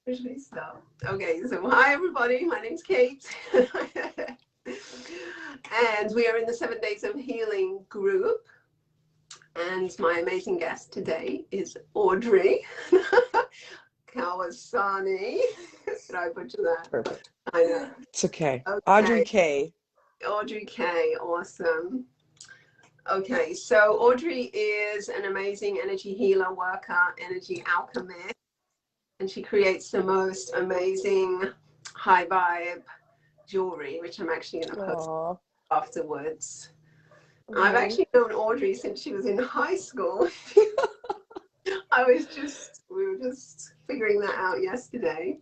Usually start. Okay, so hi everybody, my name's Kate. And we are in the 7 Days of Healing group. And my amazing guest today is Audrey Kawasani. Did I butcher that? Perfect. I know. It's okay. Okay. Audrey K. Audrey K, awesome. Okay, so Audrey is an amazing energy healer, worker, energy alchemist. And she creates the most amazing high vibe jewelry, which I'm actually going to post Aww. afterwards. Aww. I've actually known Audrey since she was in high school. We were just figuring that out yesterday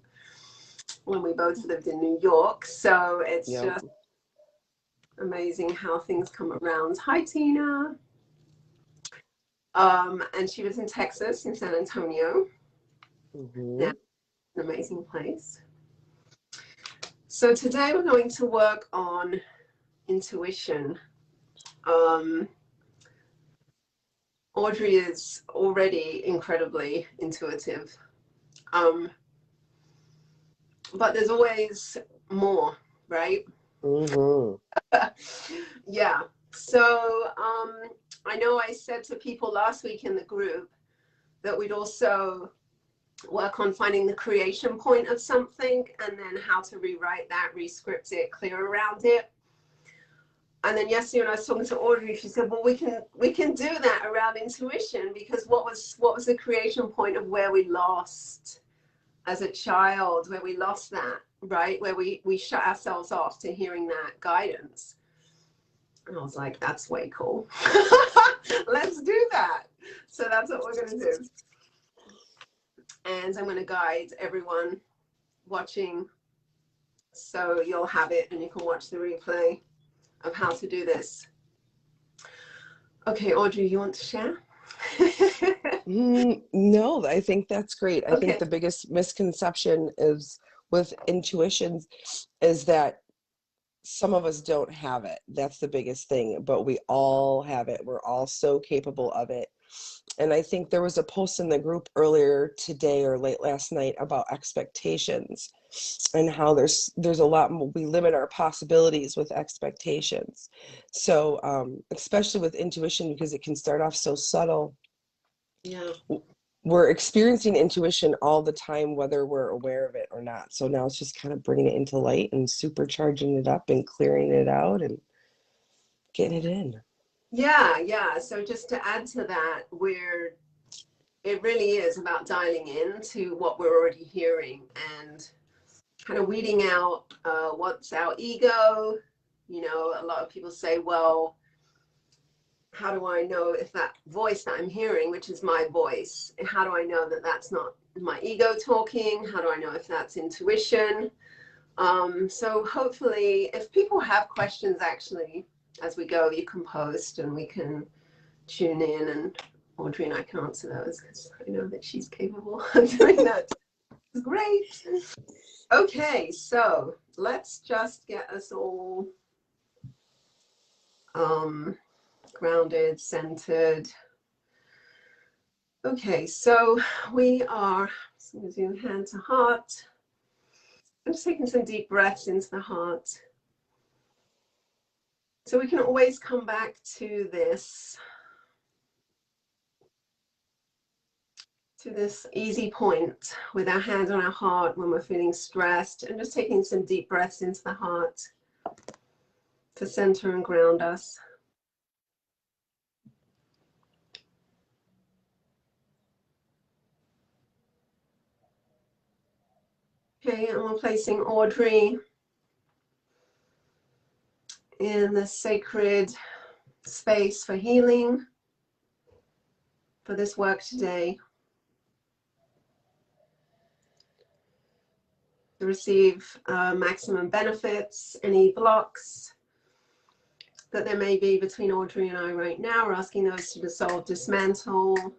when we both lived in New York. So it's just amazing how things come around. Hi, Tina. And she was in Texas, in San Antonio. Yeah, an amazing place. So today we're going to work on intuition. Audrey is already incredibly intuitive. But there's always more, right? Yeah. So I know I said to people last week in the group that we'd also work on finding the creation point of something and then how to rewrite that, rescript it, clear around it. And then yesterday when I was talking to Audrey, she said, well, we can do that around intuition, because what was the creation point of where we lost as a child, where we lost that, right? Where we shut ourselves off to hearing that guidance. And I was like, that's way cool. Let's do that. So that's what we're going to do. And I'm going to guide everyone watching, so you'll have it and you can watch the replay of how to do this. Okay, Audrey, you want to share? No, I think that's great. I Okay. think the biggest misconception is with intuitions is that some of us don't have it. That's the biggest thing, but we all have it. We're all so capable of it. And I think there was a post in the group earlier today or late last night about expectations and how there's a lot more, we limit our possibilities with expectations. So especially with intuition, because it can start off so subtle. Yeah. We're experiencing intuition all the time, whether we're aware of it or not. So now it's just kind of bringing it into light and supercharging it up and clearing it out and getting it in. Yeah. So just to add to that, it really is about dialing in to what we're already hearing and kind of weeding out what's our ego. You know, a lot of people say, well, how do I know if that voice that I'm hearing, which is my voice, how do I know that that's not my ego talking? How do I know if that's intuition? So hopefully, if people have questions, actually, as we go, you can post and we can tune in, and Audrey and I can answer those because I know that she's capable of doing that. It's great. Okay, so let's just get us all grounded, centered. Okay, so we are just going to do hand to heart. I'm just taking some deep breaths into the heart. So we can always come back to this easy point with our hand on our heart when we're feeling stressed, and just taking some deep breaths into the heart to center and ground us. Okay, and we're placing Audrey in the sacred space for healing for this work today, to receive maximum benefits. Any blocks that there may be between Audrey and I right now, we're asking those to dissolve, dismantle,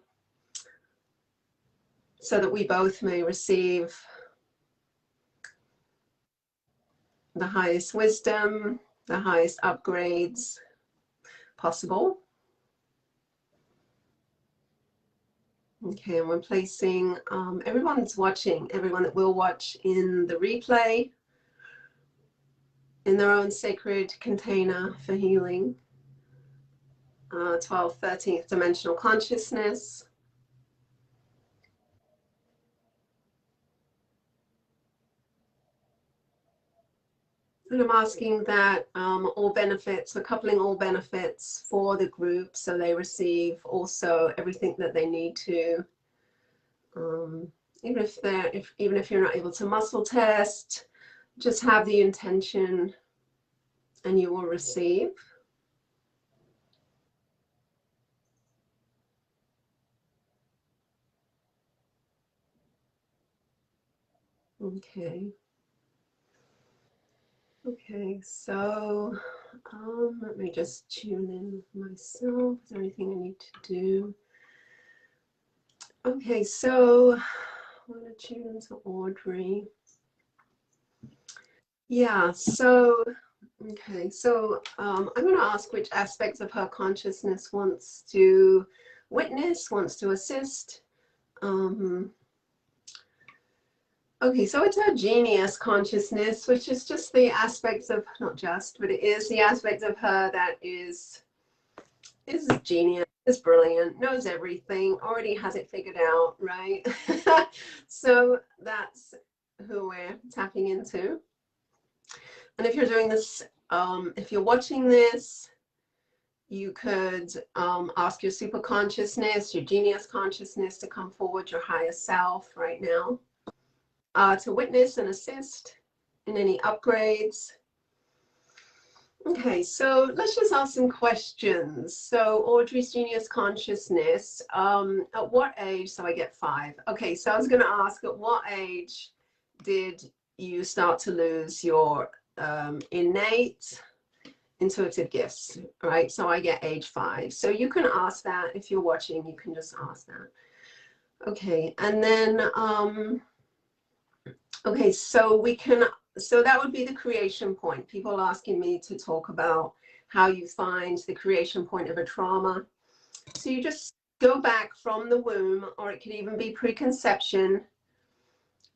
so that we both may receive the highest wisdom, the highest upgrades possible. Okay, and we're placing everyone's watching, everyone that will watch in the replay, in their own sacred container for healing. 12th, 13th dimensional consciousness. And I'm asking that all benefits, we're coupling all benefits for the group so they receive also everything that they need to, even if you're not able to muscle test, just have the intention and you will receive. Okay. Okay, so let me just tune in myself. Is there anything I need to do? Okay, so I want to tune into Audrey. Yeah, so, okay, so I'm going to ask which aspects of her consciousness wants to witness, wants to assist. Okay, so it's her genius consciousness, which is just the aspects of, not just, but it is the aspects of her that is genius, is brilliant, knows everything, already has it figured out, right? So that's who we're tapping into. And if you're doing this, if you're watching this, you could ask your super consciousness, your genius consciousness to come forward, your higher self right now, to witness and assist in any upgrades. Okay, so let's just ask some questions. So Audrey's genius consciousness, at what age, so I get 5. Okay, so I was gonna ask, at what age did you start to lose your innate intuitive gifts, right? So I get age 5. So you can ask that if you're watching, you can just ask that. Okay, and then, okay, so that would be the creation point. People asking me to talk about how you find the creation point of a trauma. So you just go back from the womb, or it could even be preconception.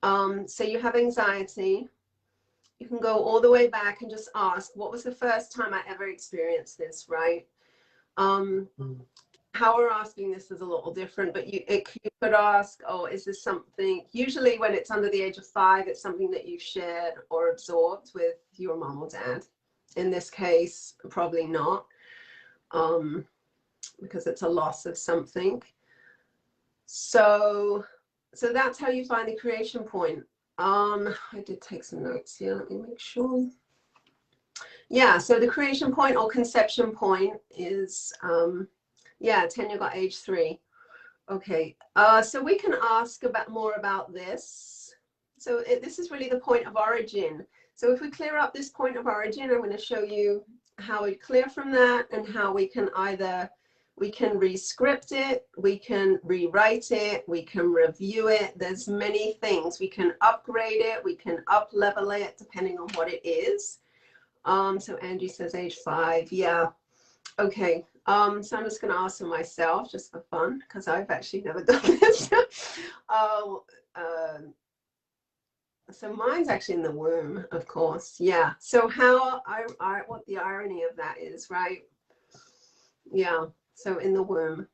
So you have anxiety. You can go all the way back and just ask, what was the first time I ever experienced this, right? How we're asking this is a little different, but you could ask, oh, is this something, usually when it's under the age of 5, it's something that you've shared or absorbed with your mom or dad. In this case, probably not, because it's a loss of something. So that's how you find the creation point. I did take some notes here, let me make sure. Yeah, so the creation point or conception point is, yeah, 10, you got age 3. Okay, so we can ask more about this. So this is really the point of origin. So if we clear up this point of origin, I'm going to show you how we clear from that and how we can we can rescript it, we can rewrite it, we can review it. There's many things. We can upgrade it, we can up level it depending on what it is. So Angie says age 5, yeah. Okay, so I'm just going to ask for myself just for fun because I've actually never done this. So mine's actually in the womb, of course. Yeah. So how what the irony of that is, right? Yeah. So in the womb.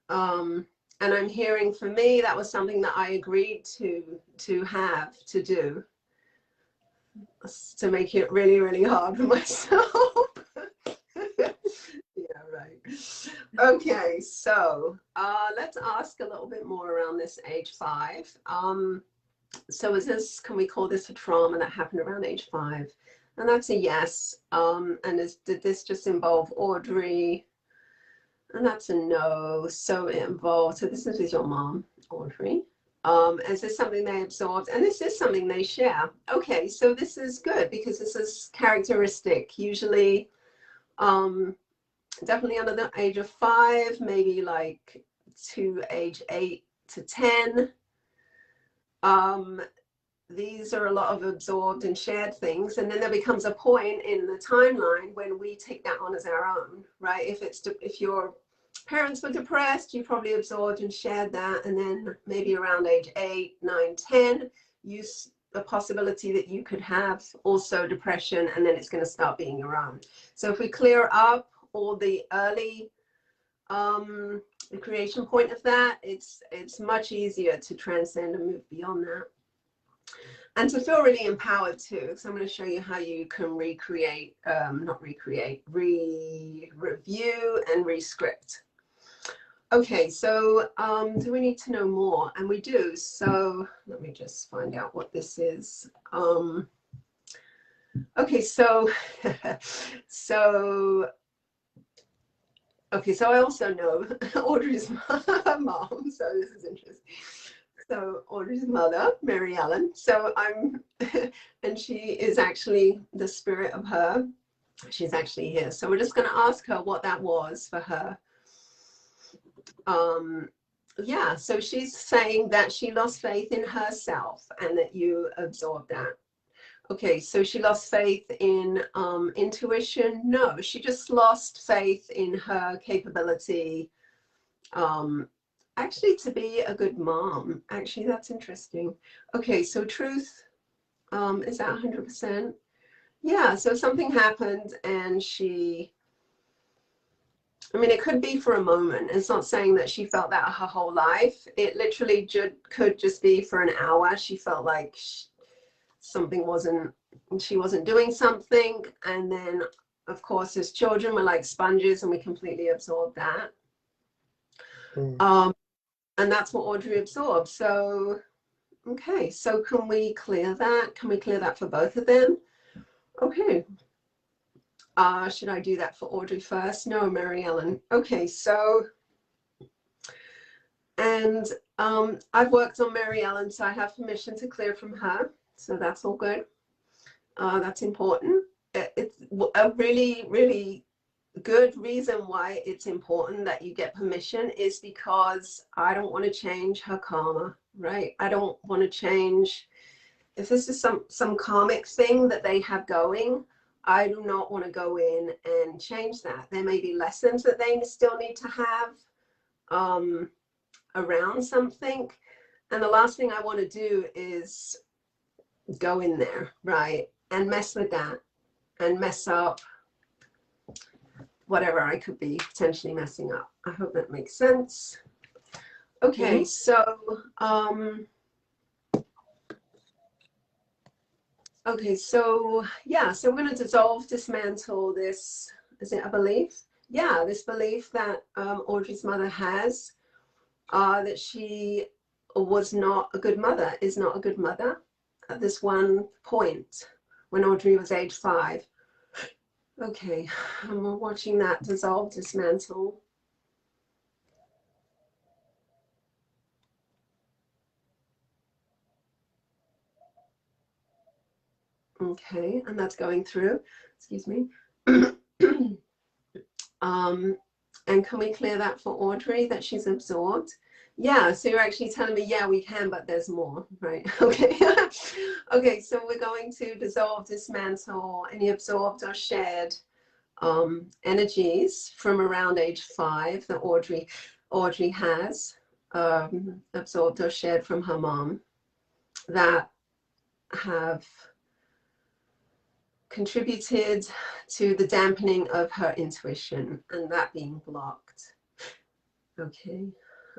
And I'm hearing, for me, that was something that I agreed to have to do, to make it really, really hard for myself. Yeah, right. Okay, so let's ask a little bit more around this age 5. So can we call this a trauma that happened around age 5? And that's a yes. And did this just involve Audrey? And that's a no. So it involved, so this is with your mom, Audrey. Is this something they absorbed? And this is something they share. Okay, so this is good because this is characteristic. Usually, definitely under the age of 5, maybe like to age 8 to 10. These are a lot of absorbed and shared things, and then there becomes a point in the timeline when we take that on as our own, right? If parents were depressed, you probably absorbed and shared that. And then maybe around age 8, 9, 10, the possibility that you could have also depression, and then it's going to start being your own. So if we clear up all the early, the creation point of that, it's much easier to transcend and move beyond that. And to feel really empowered too. So I'm going to show you how you can recreate, not recreate, review and rescript. Okay, so do we need to know more? And we do. So let me just find out what this is. Okay, so okay, so I also know Audrey's mom, so this is interesting. So Audrey's mother, Mary Ellen. So and she is actually the spirit of her. She's actually here. So we're just going to ask her what that was for her. Yeah, so she's saying that she lost faith in herself and that you absorbed that. Okay, so she lost faith in intuition. No, she just lost faith in her capability actually to be a good mom. Actually, that's interesting. Okay, so truth, is that 100%? Yeah, so something happened and she, I mean, it could be for a moment. It's not saying that she felt that her whole life. It literally could just be for an hour. She felt like she wasn't doing something. And then, of course, as children, we're like sponges and we completely absorb that. And that's what Audrey absorbed. So, okay, so can we clear that? Can we clear that for both of them? Okay. Should I do that for Audrey first? No, Mary Ellen. Okay, so, and I've worked on Mary Ellen, so I have permission to clear from her. So that's all good. That's important. It's a really, really good reason why it's important that you get permission is because I don't want to change her karma, right? I don't want to change, if this is some karmic thing that they have going, I do not want to go in and change that. There may be lessons that they still need to have around something. And the last thing I want to do is go in there, right? And mess with that and mess up whatever I could be potentially messing up. I hope that makes sense. Okay, so okay, so yeah, so we're going to dismantle this, is it a belief? Yeah, this belief that Audrey's mother has, that she was not a good mother, is not a good mother at this one point when Audrey was age 5. Okay, and we're watching that dissolve, dismantle. Okay, and that's going through, excuse me. And can we clear that for Audrey, that she's absorbed? Yeah, so you're actually telling me, yeah, we can, but there's more, right? Okay. Okay, so we're going to dissolve, dismantle any absorbed or shared energies from around age 5 that Audrey has absorbed or shared from her mom that have contributed to the dampening of her intuition and that being blocked. Okay,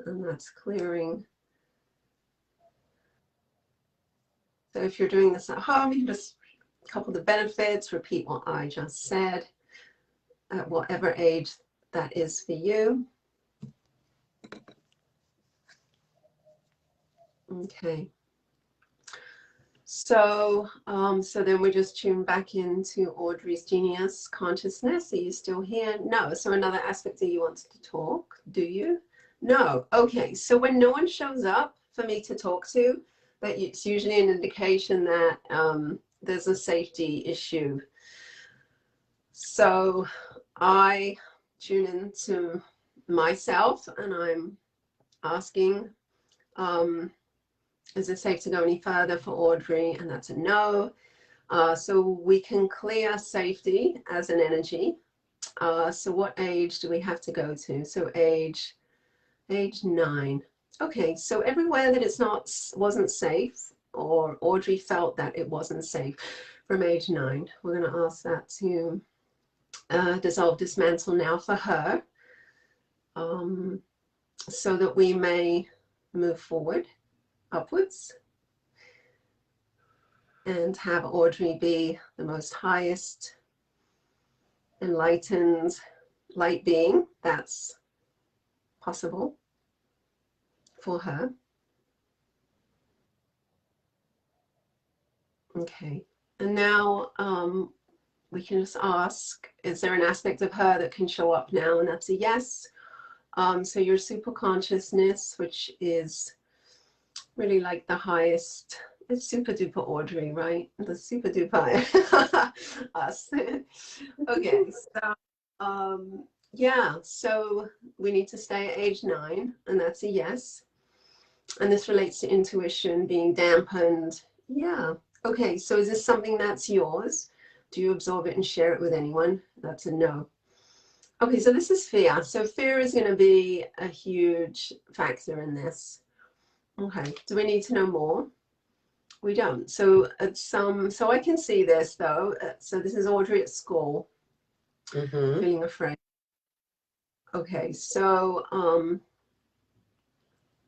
and that's clearing. So if you're doing this at home, you can just couple the benefits, repeat what I just said at whatever age that is for you. Okay. So, so then we just tune back into Audrey's genius consciousness. Are you still here? No. So another aspect that you want to talk, do you? No. Okay. So when no one shows up for me to talk to, that it's usually an indication that there's a safety issue. So I tune into myself and I'm asking, is it safe to go any further for Audrey? And that's a no. So we can clear safety as an energy. So what age do we have to go to? So age 9. Okay, so everywhere that wasn't safe, or Audrey felt that it wasn't safe from age 9, we're going to ask that to dissolve, dismantle now for her, so that we may move forward, upwards, and have Audrey be the most highest enlightened light being that's possible for her. Okay, and now we can just ask, is there an aspect of her that can show up now? And that's a yes. So your super consciousness, which is really like the highest, it's super duper Audrey, right? The super duper us. Okay, so yeah, so we need to stay at age 9, and that's a yes. And this relates to intuition being dampened. Yeah. Okay, so is this something that's yours? Do you absorb it and share it with anyone? That's a no. Okay, so this is fear. So fear is going to be a huge factor in this. Okay, do we need to know more? We don't. So so I can see this though. So this is Audrey at school, feeling afraid. Okay, so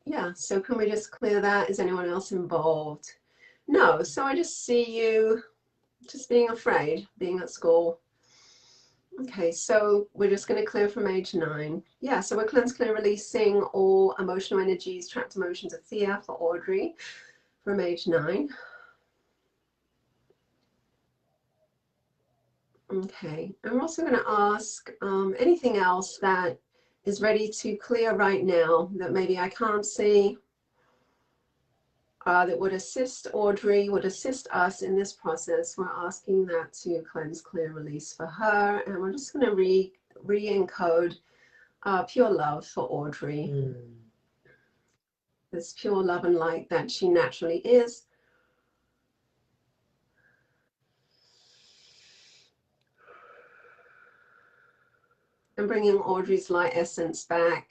yeah, so can we just clear that? Is anyone else involved? No, so I just see you just being afraid, being at school. Okay, so we're just going to clear from age 9. Yeah, so we're cleanse, clear, releasing all emotional energies, trapped emotions of fear for Audrey from age 9. Okay, and we're also going to ask anything else that is ready to clear right now that maybe I can't see, that would assist Audrey, would assist us in this process. We're asking that to cleanse, clear, release for her. And we're just going to re-encode pure love for Audrey. This pure love and light that she naturally is. And bringing Audrey's light essence back.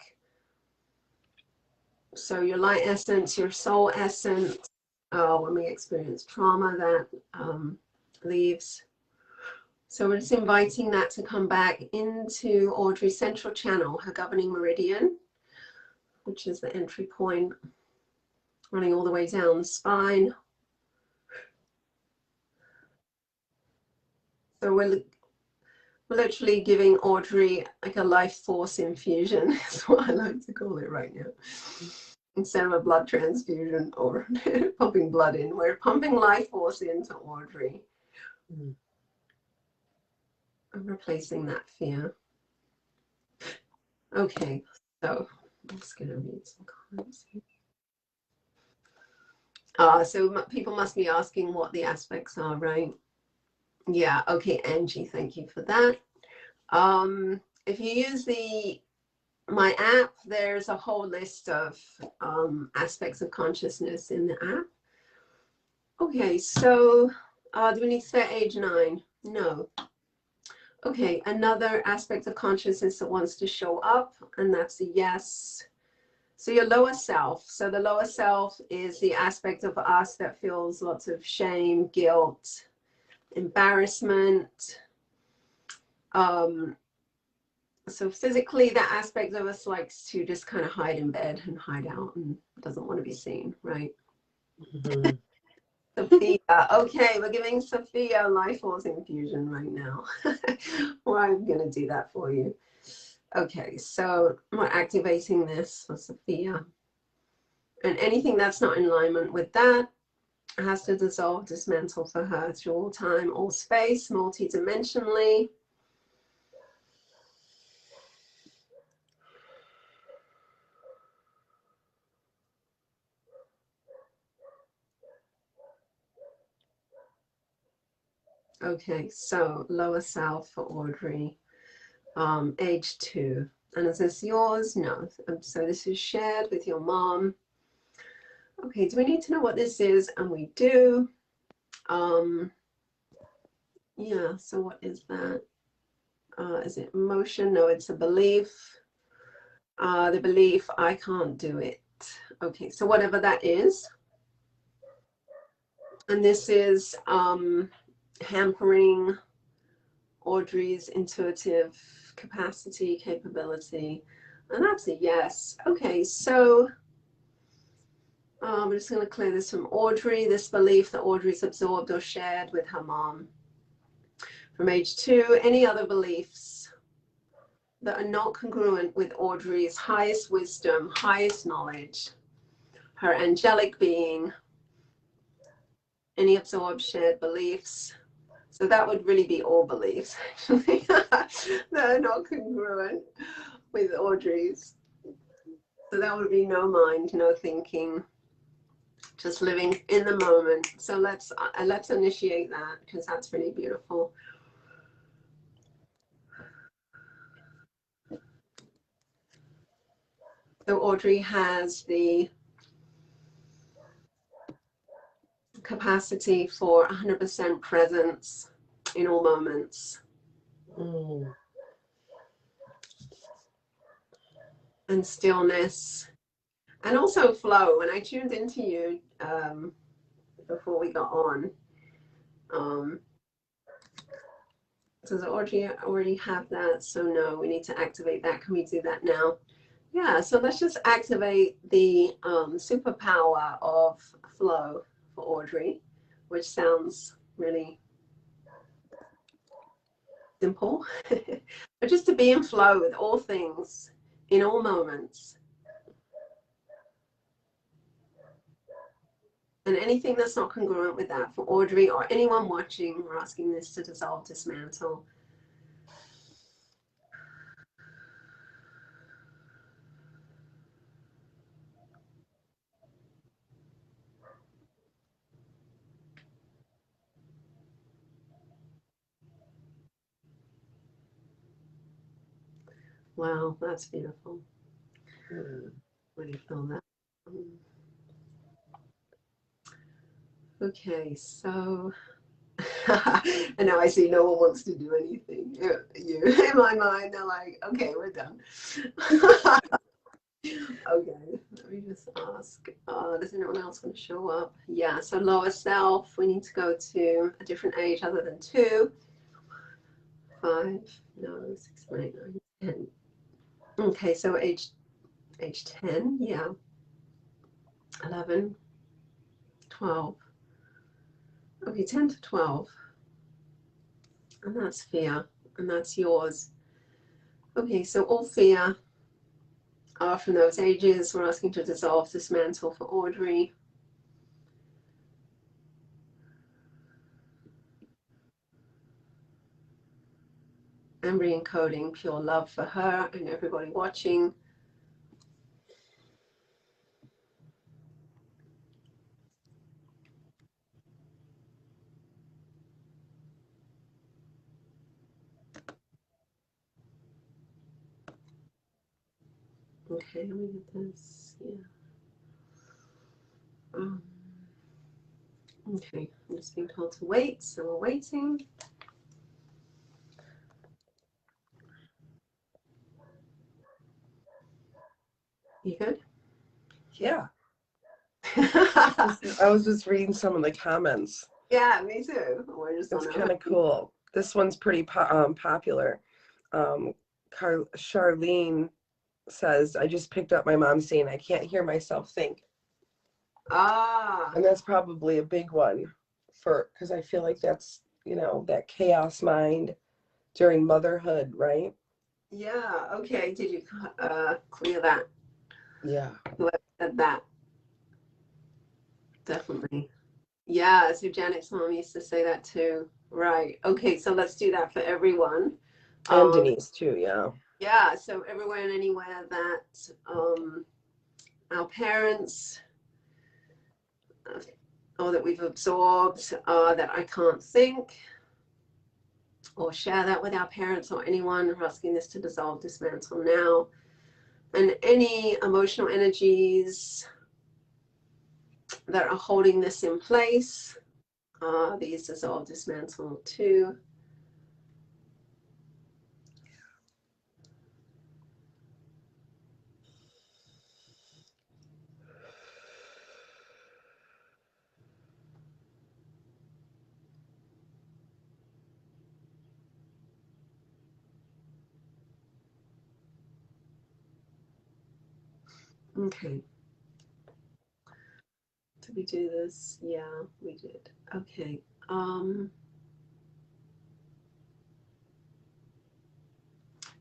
So your light essence, your soul essence, when we experience trauma, that leaves. So we're just inviting that to come back into Audrey's central channel, her governing meridian, which is the entry point, running all the way down the spine. So we're literally giving Audrey like a life force infusion, is what I like to call it right now. Instead of a blood transfusion or pumping blood in, we're pumping life force into Audrey. I'm replacing that fear. Okay, so I'm just going to read some comments here. So people must be asking what the aspects are, right? Yeah, okay, Angie, thank you for that. If you use my app, there's a whole list of aspects of consciousness in the app. Okay, so do we need to stay at age 9? No. Okay, another aspect of consciousness that wants to show up, and that's a yes. So your lower self. So the lower self is the aspect of us that feels lots of shame, guilt, embarrassment. So physically, that aspect of us likes to just kind of hide in bed and hide out and doesn't want to be seen, right? Sophia. Okay, we're giving Sophia life force infusion right now. Well, I'm going to do that for you. Okay, so we're activating this for Sophia. And anything that's not in alignment with that has to dissolve, dismantle for her through all time, all space, multi-dimensionally. Okay, so lower self for Audrey, age 2. And is this yours? No. So this is shared with your mom. Okay, do we need to know what this is? And we do. Yeah, so what is that? Is it emotion? No, it's a belief. The belief, I can't do it. Okay, so whatever that is. And this is hampering Audrey's intuitive capacity, capability. And that's a yes. Okay, so I'm just going to clear this from Audrey, this belief that Audrey's absorbed or shared with her mom. From age 2, any other beliefs that are not congruent with Audrey's highest wisdom, highest knowledge, her angelic being, any absorbed shared beliefs. So that would really be all beliefs, actually, that are not congruent with Audrey's. So that would be no mind, no thinking, just living in the moment. So let's initiate that, because that's really beautiful. So Audrey has the capacity for 100% presence in all moments. And stillness, and also flow. When I tuned into you before we got on, does Audrey already have that? So no, we need to activate that. Can we do that now? Yeah, so let's just activate the superpower of flow for Audrey, which sounds really simple. But just to be in flow with all things, in all moments. And anything that's not congruent with that for Audrey or anyone watching, we're asking this to dissolve, dismantle. Wow, that's beautiful. What do you feel that? Okay, so and now I see no one wants to do anything. You in my mind, they're like, okay, we're done. Okay, let me just ask, does anyone else want to show up? Yeah, so lower self, we need to go to a different age other than 2, 5, no, 6, 8, 9, 10. Okay, so age 10, yeah, 11, 12. Okay, 10 to 12. And that's fear, and that's yours. Okay, so all fear are from those ages. We're asking to dissolve, dismantle for Audrey. And re-encoding pure love for her and everybody watching. Okay, let me get this. Yeah. Okay, I'm just being told to wait, so we're waiting. You good? Yeah. I was just reading some of the comments. Yeah, me too. We're just it's kind of cool. This one's pretty popular. Charlene says, I just picked up my mom saying, I can't hear myself think. Ah. And that's probably a big one because I feel like that's, that chaos mind during motherhood, right? Yeah, okay. Did you clear that? Yeah. Whoever said that. Definitely. Yeah, so Janet's mom used to say that too. Right. Okay, so let's do that for everyone. And Denise too, yeah. Yeah, so everywhere and anywhere that our parents or that we've absorbed that I can't think, or share that with our parents or anyone. We're asking this to dissolve, dismantle now. And any emotional energies that are holding this in place, these dissolve, dismantle too. Okay. Did we do this? Yeah, we did. Okay.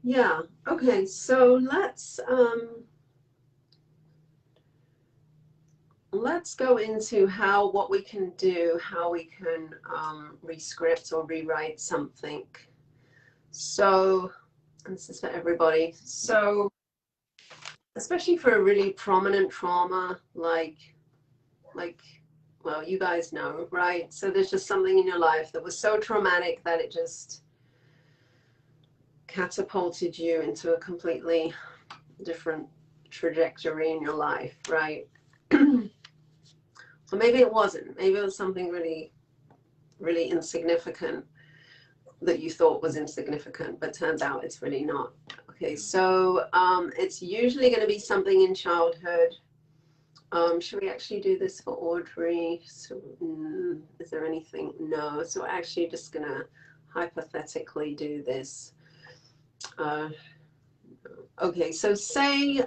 Yeah. Okay. So let's go into what we can do, how we can rescript or rewrite something. So this is for everybody. So especially for a really prominent trauma, like well, you guys know, right? So there's just something in your life that was so traumatic that it just catapulted you into a completely different trajectory in your life, right? Or maybe it wasn't. Maybe it was something really, really insignificant that you thought was insignificant, but turns out it's really not. Okay, so it's usually going to be something in childhood. Should we actually do this for Audrey? So, is there anything? No. So we're actually just going to hypothetically do this. Okay, so say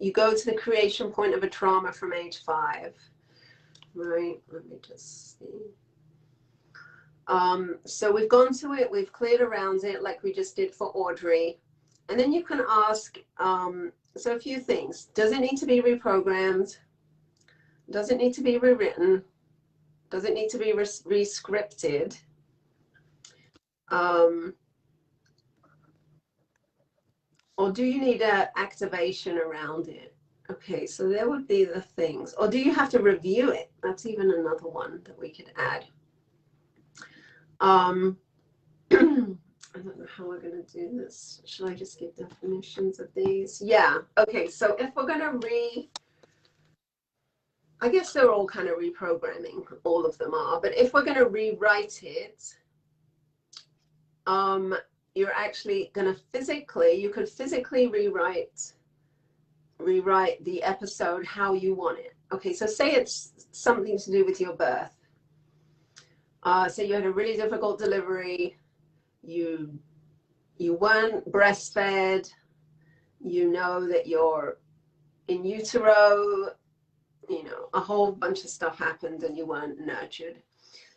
you go to the creation point of a trauma from age 5. Right, let me just see. So we've gone to it, we've cleared around it like we just did for Audrey. And then you can ask, so a few things. Does it need to be reprogrammed? Does it need to be rewritten? Does it need to be rescripted? Or do you need an activation around it? Okay, so there would be the things. Or do you have to review it? That's even another one that we could add. I don't know how we're going to do this. Should I just give definitions of these? Yeah. Okay, so if we're going to I guess they're all kind of reprogramming. All of them are. But if we're going to rewrite it, you're actually going to you could physically rewrite the episode how you want it. Okay, so say it's something to do with your birth. Say you had a really difficult delivery, you weren't breastfed, you know that you're in utero, you know, a whole bunch of stuff happened and you weren't nurtured.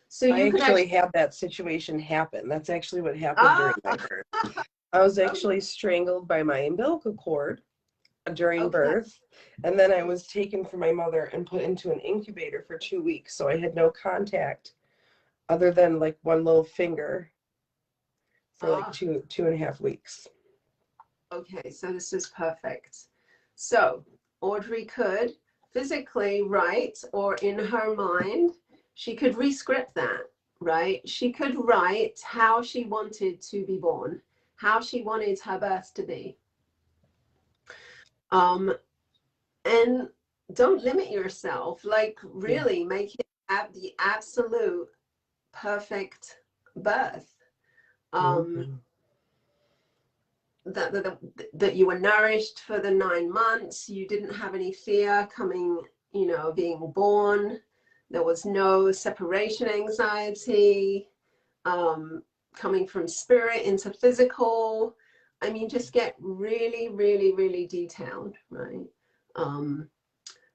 So you I actually had that situation happen. That's actually what happened during my birth. I was actually strangled by my umbilical cord during birth, and then I was taken from my mother and put into an incubator for 2 weeks. So I had no contact other than like one little finger for like 2.5 weeks. Okay, so this is perfect. So Audrey could physically write, or in her mind, she could rescript that, right? She could write how she wanted to be born, how she wanted her birth to be. And don't limit yourself, like really make it the absolute perfect birth. That you were nourished for the 9 months, you didn't have any fear coming, you know, being born, there was no separation anxiety, coming from spirit into physical. I mean, just get really, really, really detailed, right?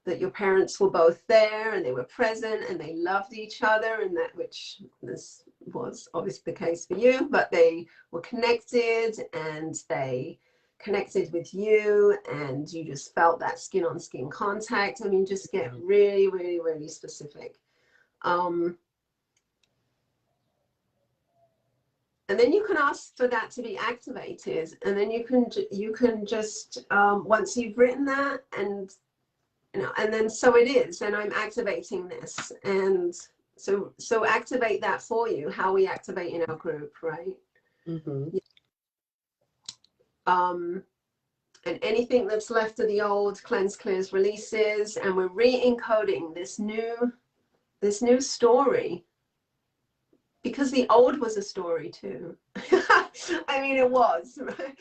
That your parents were both there and they were present and they loved each other, and that, which this was obviously the case for you, but they were connected and they connected with you and you just felt that skin on skin contact. I mean, just get really, really, really specific. And then you can ask for that to be activated, and then you can just once you've written that, and you know, and then so it is, and I'm activating this, and so activate that for you, how we activate in our group, right? And anything that's left of the old, cleanse, clears, releases, and we're re-encoding this new story, because the old was a story too. I mean, it was, right?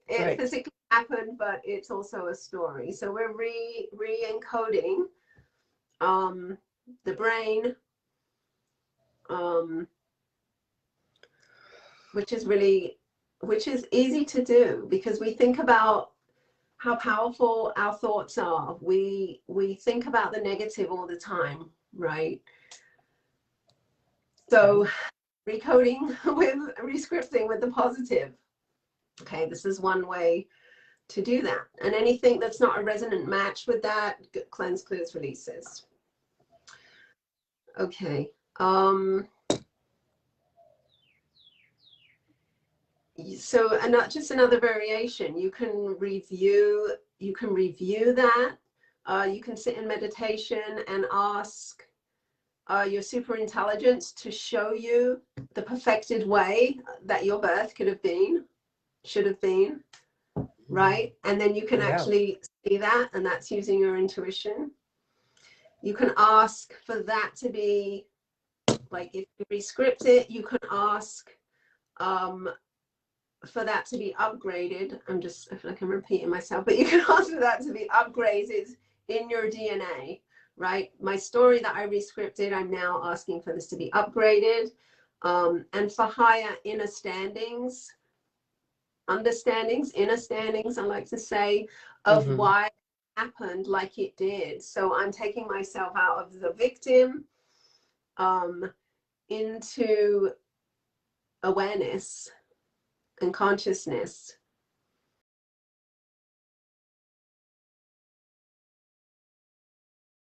It physically happened, but it's also a story. So we're re-encoding the brain, which is easy to do, because we think about how powerful our thoughts are. We think about the negative all the time, right? So recoding with rescripting with the positive. Okay, this is one way to do that. And anything that's not a resonant match with that, cleanse, clears, releases. Okay. So just another variation. You can review that. You can sit in meditation and ask your super intelligence to show you the perfected way that your birth could have been, should have been, right? And then you can actually see that, and that's using your intuition. You can ask for that to be, like, if you rescript it, you can ask for that to be upgraded. I feel like I'm repeating myself, but you can ask for that to be upgraded in your DNA, right? My story that I rescripted, I'm now asking for this to be upgraded, and for higher inner understandings, I like to say, of why it happened like it did. So I'm taking myself out of the victim into awareness and consciousness,